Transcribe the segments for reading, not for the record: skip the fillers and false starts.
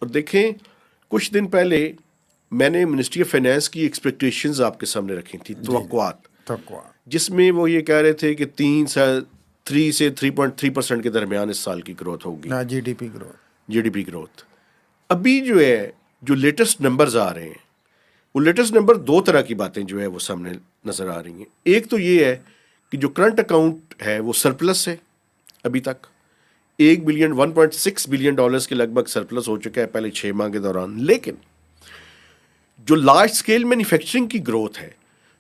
اور دیکھیں کچھ دن پہلے میں نے منسٹری آف فائنانس کی ایکسپیکٹیشنز آپ کے سامنے رکھی تھی، توقعات، جس میں وہ یہ کہہ رہے تھے کہ 3 سے 3.3% کے درمیان اس سال کی گروتھ ہوگی، جی ڈی پی گروتھ. ابھی جو ہے جو لیٹسٹ نمبرز آ رہے ہیں، وہ لیٹسٹ نمبر دو طرح کی باتیں جو ہے وہ سامنے نظر آ رہی ہیں. ایک تو یہ ہے کہ جو کرنٹ اکاؤنٹ ہے وہ سرپلس ہے، ابھی تک 1.6 بلین ڈالرز کے لگ بھگ سرپلس ہو چکا ہے پہلے 6 ماہ کے دوران. لیکن جو لارج اسکیل مینوفیکچرنگ کی گروتھ ہے،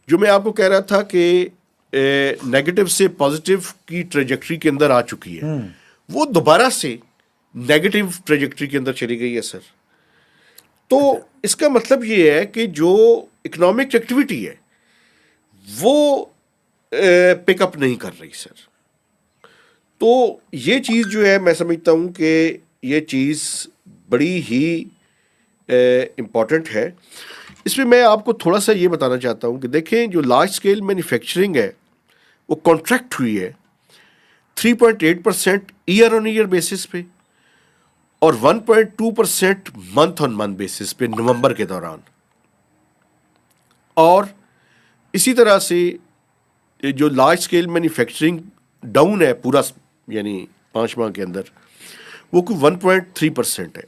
جو میں آپ کو کہہ رہا تھا کہ نیگیٹو سے پازیٹیو کی ٹریجیکٹری کے اندر آ چکی ہے، وہ دوبارہ سے نیگیٹو ٹریجیکٹری کے اندر چلی گئی ہے سر. تو اس کا مطلب یہ ہے کہ جو اکنامک ایکٹیویٹی ہے وہ پک اپ نہیں کر رہی سر. تو یہ چیز جو ہے میں سمجھتا ہوں کہ یہ چیز بڑی ہی امپورٹنٹ ہے. اس میں میں آپ کو تھوڑا سا یہ بتانا چاہتا ہوں کہ دیکھیں جو لارج اسکیل مینوفیکچرنگ ہے وہ کانٹریکٹ ہوئی ہے 3.8% ایئر آن ایئر بیسس پہ اور 1.2% منتھ آن منتھ بیسس پہ نومبر کے دوران. اور اسی طرح سے جو لارج اسکیل مینوفیکچرنگ ڈاؤن ہے پورا، یعنی 5 ماہ کے اندر وہ کوئی 1.3% ہے.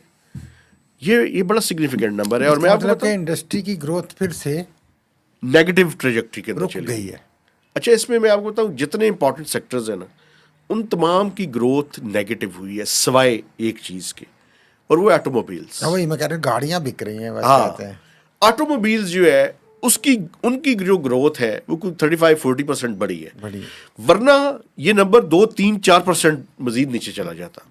یہ بڑا سگنیفیکنٹ نمبر ہے. اور میں آپ کو بتاؤں انڈسٹری کی گروتھ پھر سے نیگیٹو ٹریجیکٹری کے اندر چلی گئی ہے. اچھا، اس میں آپ کو بتاؤں جتنے امپورٹنٹ سیکٹرز ہیں نا، ان تمام کی گروتھ نیگیٹو ہوئی ہے سوائے ایک چیز کے، اور وہ آٹو موبائلس. وہی میں کہہ رہا ہوں گاڑیاں بک رہی ہیں. ہاں، آٹو موبائلس جو ہے ان کی جو گروتھ ہے وہ کوئی 35-40% بڑی ہے، ورنہ یہ نمبر 2-3-4% مزید نیچے چلا جاتا.